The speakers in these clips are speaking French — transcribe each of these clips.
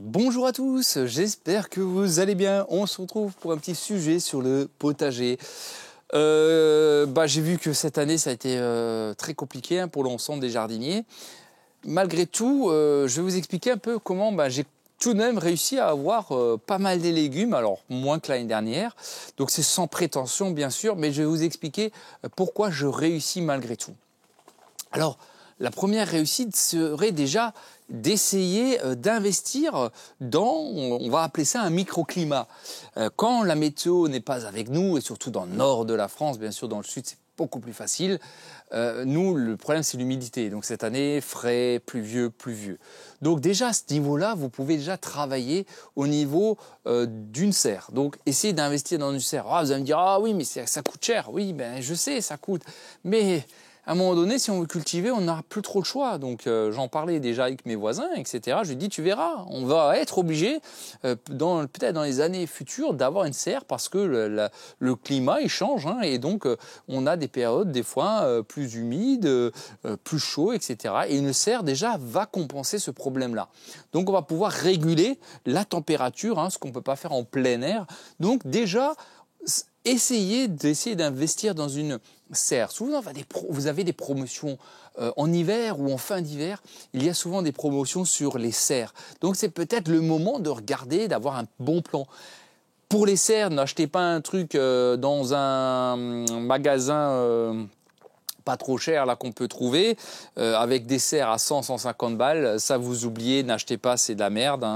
Bonjour à tous, j'espère que vous allez bien. On se retrouve pour un petit sujet sur le potager. J'ai vu que cette année ça a été très compliqué pour l'ensemble des jardiniers. Malgré tout, je vais vous expliquer un peu comment j'ai tout de même réussi à avoir pas mal de légumes, alors moins que l'année dernière. Donc c'est sans prétention bien sûr, mais je vais vous expliquer pourquoi je réussis malgré tout. Alors, la première réussite serait déjà d'essayer d'investir dans, on va appeler ça un microclimat. Quand la météo n'est pas avec nous, et surtout dans le nord de la France, bien sûr dans le sud c'est beaucoup plus facile, nous le problème c'est l'humidité. Donc cette année, frais, pluvieux, pluvieux. Donc déjà à ce niveau-là, vous pouvez déjà travailler au niveau d'une serre. Donc essayez d'investir dans une serre. Ah, vous allez me dire, ah oui mais ça coûte cher. Oui, ben je sais, ça coûte. Mais à un moment donné, si on veut cultiver, on n'a plus trop le choix. Donc j'en parlais déjà avec mes voisins, etc. Je lui dis, tu verras, on va être obligé, peut-être dans les années futures, d'avoir une serre parce que le climat, il change. Et donc, on a des périodes, des fois, plus humides, plus chauds, etc. Et une serre, déjà, va compenser ce problème-là. Donc, on va pouvoir réguler la température, ce qu'on ne peut pas faire en plein air. Donc, déjà, essayez d'investir dans une serre. Souvent, vous avez des promotions en hiver ou en fin d'hiver. Il y a souvent des promotions sur les serres. Donc, c'est peut-être le moment de regarder, d'avoir un bon plan. Pour les serres, n'achetez pas un truc dans un magasin pas trop cher là qu'on peut trouver avec des serres à 100-150 balles. Ça, vous oubliez, n'achetez pas, c'est de la merde.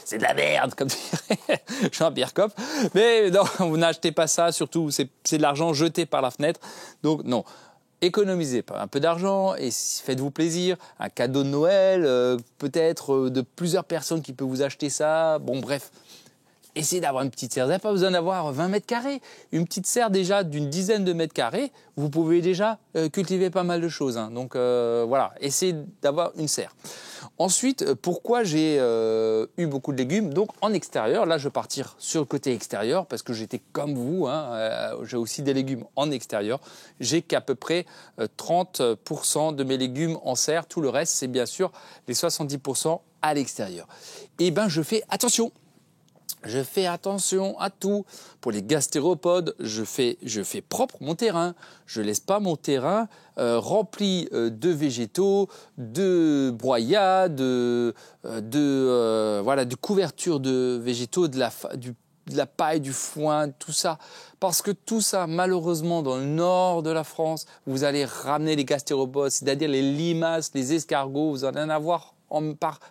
C'est de la merde, comme dirait Jean-Pierre Coff. Mais non, vous n'achetez pas ça, surtout, c'est de l'argent jeté par la fenêtre. Donc non, économisez un peu d'argent et faites-vous plaisir. Un cadeau de Noël, peut-être de plusieurs personnes qui peuvent vous acheter ça. Bon, bref. Essayez d'avoir une petite serre. Vous n'avez pas besoin d'avoir 20 mètres carrés. Une petite serre déjà d'une dizaine de mètres carrés, vous pouvez déjà cultiver pas mal de choses. Donc voilà, essayez d'avoir une serre. Ensuite, pourquoi j'ai eu beaucoup de légumes? Donc en extérieur, là je vais partir sur le côté extérieur parce que j'étais comme vous, j'ai aussi des légumes en extérieur. J'ai qu'à peu près 30% de mes légumes en serre. Tout le reste, c'est bien sûr les 70% à l'extérieur. Et je fais attention. Je fais attention à tout. Pour les gastéropodes, je fais propre mon terrain. Je laisse pas mon terrain rempli de végétaux, de broyats, de couvertures de végétaux, de la paille, du foin, tout ça. Parce que tout ça, malheureusement, dans le nord de la France, vous allez ramener les gastéropodes, c'est-à-dire les limaces, les escargots, vous allez en avoir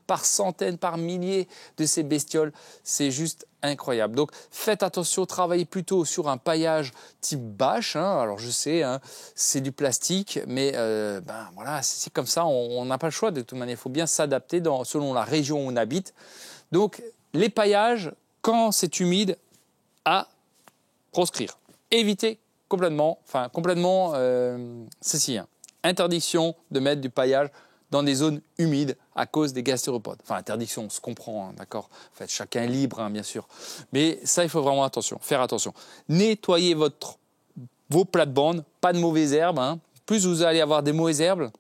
par centaines, par milliers de ces bestioles. C'est juste incroyable. Donc faites attention, travaillez plutôt sur un paillage type bâche. Alors je sais, c'est du plastique, mais voilà, c'est comme ça, on n'a pas le choix de toute manière. Il faut bien s'adapter selon la région où on habite. Donc les paillages, quand c'est humide, à proscrire. Évitez complètement, ceci. Interdiction de mettre du paillage dans des zones humides à cause des gastéropodes. Enfin, interdiction, on se comprend, d'accord. En fait, chacun est libre, bien sûr. Mais ça, il faut vraiment faire attention. Nettoyez vos plates-bandes, pas de mauvaises herbes. Plus vous allez avoir des mauvaises herbes,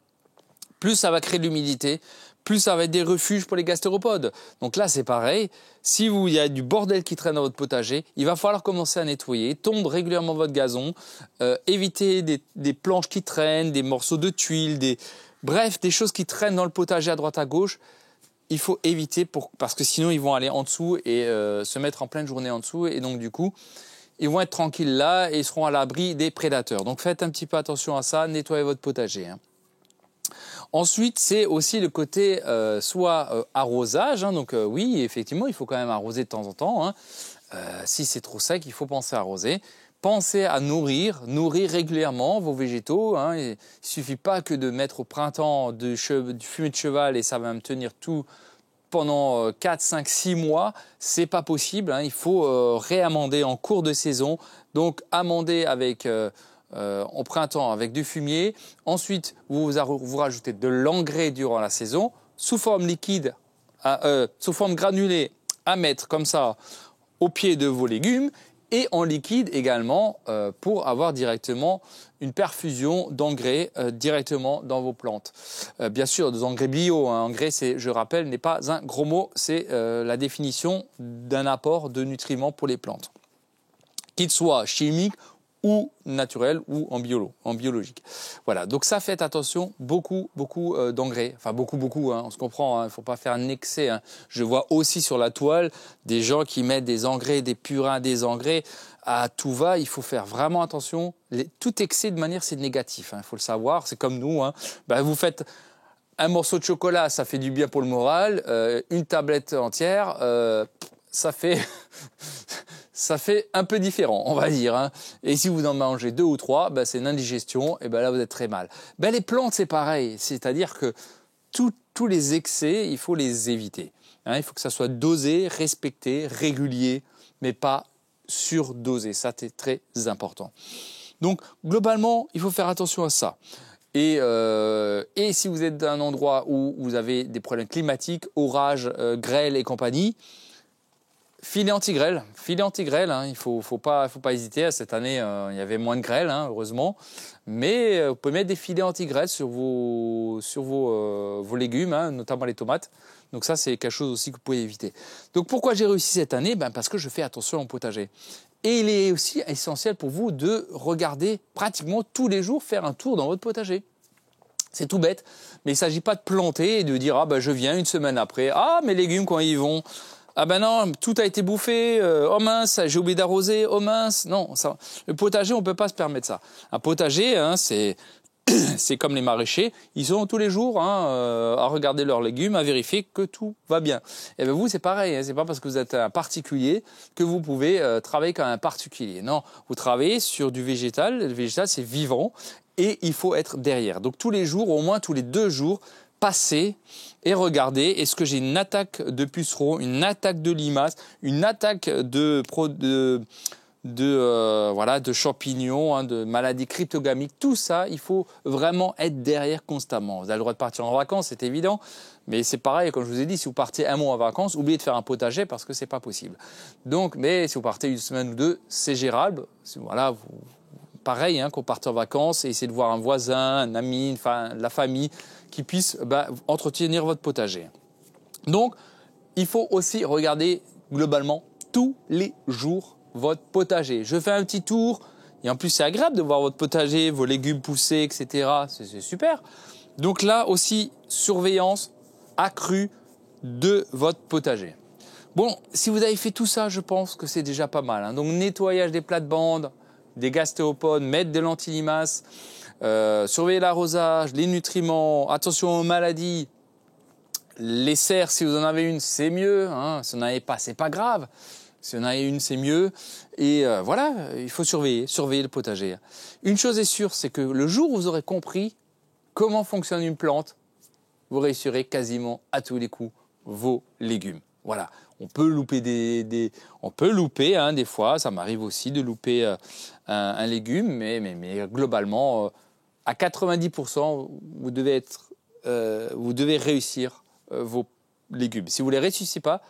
plus ça va créer de l'humidité, plus ça va être des refuges pour les gastéropodes. Donc là, c'est pareil. Si il y a du bordel qui traîne dans votre potager, il va falloir commencer à nettoyer, tondre régulièrement votre gazon, éviter des planches qui traînent, des morceaux de tuiles, bref, des choses qui traînent dans le potager à droite à gauche. Il faut éviter parce que sinon ils vont aller en dessous et se mettre en pleine journée en dessous. Et donc du coup, ils vont être tranquilles là et ils seront à l'abri des prédateurs. Donc faites un petit peu attention à ça, nettoyez votre potager. Ensuite, c'est aussi le côté arrosage. Donc oui, effectivement, il faut quand même arroser de temps en temps. Si c'est trop sec, il faut penser à arroser. Pensez à nourrir régulièrement vos végétaux. Il ne suffit pas que de mettre au printemps du fumier de cheval et ça va me tenir tout pendant 4, 5, 6 mois. C'est pas possible. Il faut réamender en cours de saison. Donc amender au printemps avec du fumier. Ensuite, vous rajoutez de l'engrais durant la saison sous forme liquide, sous forme granulée à mettre comme ça au pied de vos légumes. et en liquide également pour avoir directement une perfusion d'engrais directement dans vos plantes. Bien sûr, des engrais bio. Hein. Engrais, je rappelle, n'est pas un gros mot, c'est la définition d'un apport de nutriments pour les plantes, qu'il soit chimique ou naturel ou en biologique. Voilà, donc ça, faites attention, beaucoup d'engrais, enfin beaucoup, hein, on se comprend, il ne faut pas faire un excès. Hein. Je vois aussi sur la toile des gens qui mettent des engrais, des purins, des engrais, à tout va, il faut faire vraiment attention. Tout excès de manière, c'est négatif, il faut le savoir, c'est comme nous, hein. Vous faites un morceau de chocolat, ça fait du bien pour le moral, une tablette entière, ça fait... ça fait un peu différent, on va dire. Hein. Et si vous en mangez 2 ou 3, c'est une indigestion, et là vous êtes très mal. Les plantes, c'est pareil, c'est-à-dire que tous les excès, il faut les éviter. Hein. Il faut que ça soit dosé, respecté, régulier, mais pas surdosé. Ça, c'est très important. Donc, globalement, il faut faire attention à ça. Et si vous êtes dans un endroit où vous avez des problèmes climatiques, orages, grêle et compagnie, filet anti-grêle, hein, il faut pas hésiter. Cette année, il y avait moins de grêle, hein, heureusement. Mais vous pouvez mettre des filets anti-grêle sur vos légumes, hein, notamment les tomates. Donc ça, c'est quelque chose aussi que vous pouvez éviter. Donc pourquoi j'ai réussi cette année ? Parce que je fais attention à mon potager. Et il est aussi essentiel pour vous de regarder pratiquement tous les jours, faire un tour dans votre potager. C'est tout bête, mais il ne s'agit pas de planter et de dire « je viens une semaine après, mes légumes quand ils vont ». Ah non, tout a été bouffé, oh mince, j'ai oublié d'arroser, oh mince. Non, le potager, on ne peut pas se permettre ça. Un potager, hein, c'est comme les maraîchers, ils sont tous les jours à regarder leurs légumes, à vérifier que tout va bien. Et vous, c'est pareil, hein, c'est pas parce que vous êtes un particulier que vous pouvez travailler comme un particulier. Non, vous travaillez sur du végétal, le végétal c'est vivant et il faut être derrière. Donc tous les jours, au moins tous les 2 jours, passer et regarder, est-ce que j'ai une attaque de pucerons, une attaque de limaces, une attaque de champignons, hein, de maladies cryptogamiques. Tout ça, il faut vraiment être derrière constamment. Vous avez le droit de partir en vacances, c'est évident, mais c'est pareil, comme je vous ai dit, si vous partez 1 mois en vacances, oubliez de faire un potager parce que c'est pas possible. Donc, mais si vous partez 1 semaine ou 2, c'est gérable. Voilà, pareil, hein, qu'on parte en vacances et essayer de voir un voisin, un ami, la famille qui puisse entretenir votre potager. Donc, il faut aussi regarder globalement tous les jours votre potager. Je fais un petit tour et en plus c'est agréable de voir votre potager, vos légumes pousser, etc. C'est super. Donc là aussi, surveillance accrue de votre potager. Bon, si vous avez fait tout ça, je pense que c'est déjà pas mal. Hein. Donc nettoyage des plates-bandes, des gastéropodes, mettre des lentilles limaces, surveiller l'arrosage, les nutriments, attention aux maladies. Les serres, si vous en avez une, c'est mieux. Hein. Si vous n'en avez pas, c'est pas grave. Si vous en avez une, c'est mieux. Et voilà, il faut surveiller le potager. Une chose est sûre, c'est que le jour où vous aurez compris comment fonctionne une plante, vous réussirez quasiment à tous les coups vos légumes. Voilà, on peut louper des fois, ça m'arrive aussi de louper un légume, mais globalement, à 90%, vous devez réussir vos légumes. Si vous ne les réussissez pas,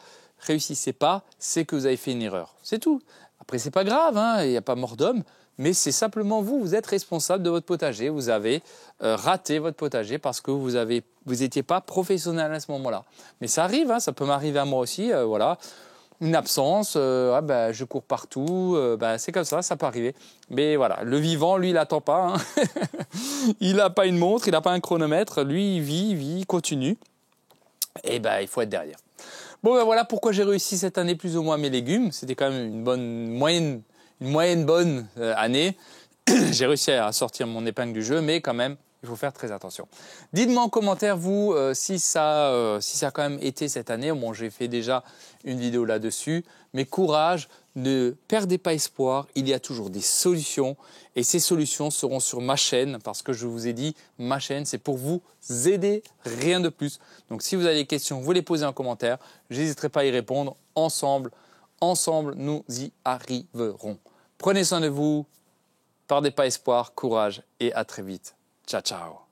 c'est que vous avez fait une erreur. C'est tout. Après, c'est pas grave, hein, il n'y a pas mort d'homme, mais c'est simplement vous êtes responsable de votre potager. Vous avez raté votre potager parce que vous n'étiez pas professionnel à ce moment-là. Mais ça arrive, hein, ça peut m'arriver à moi aussi, voilà. Une absence, je cours partout, c'est comme ça peut arriver. Mais voilà, le vivant, lui, il n'attend pas. Hein. Il n'a pas une montre, il n'a pas un chronomètre. Lui, il vit, il continue. Et il faut être derrière. Bon, voilà pourquoi j'ai réussi cette année plus ou moins mes légumes. C'était quand même une moyenne bonne année. J'ai réussi à sortir mon épingle du jeu, mais quand même, il faut faire très attention. Dites-moi en commentaire, vous, si ça a quand même été cette année. Bon, j'ai fait déjà une vidéo là-dessus. Mais courage, ne perdez pas espoir. Il y a toujours des solutions. Et ces solutions seront sur ma chaîne. Parce que je vous ai dit, ma chaîne, c'est pour vous aider, rien de plus. Donc, si vous avez des questions, vous les posez en commentaire. Je n'hésiterai pas à y répondre. Ensemble, nous y arriverons. Prenez soin de vous. Perdez pas espoir, courage et à très vite. Ciao, ciao.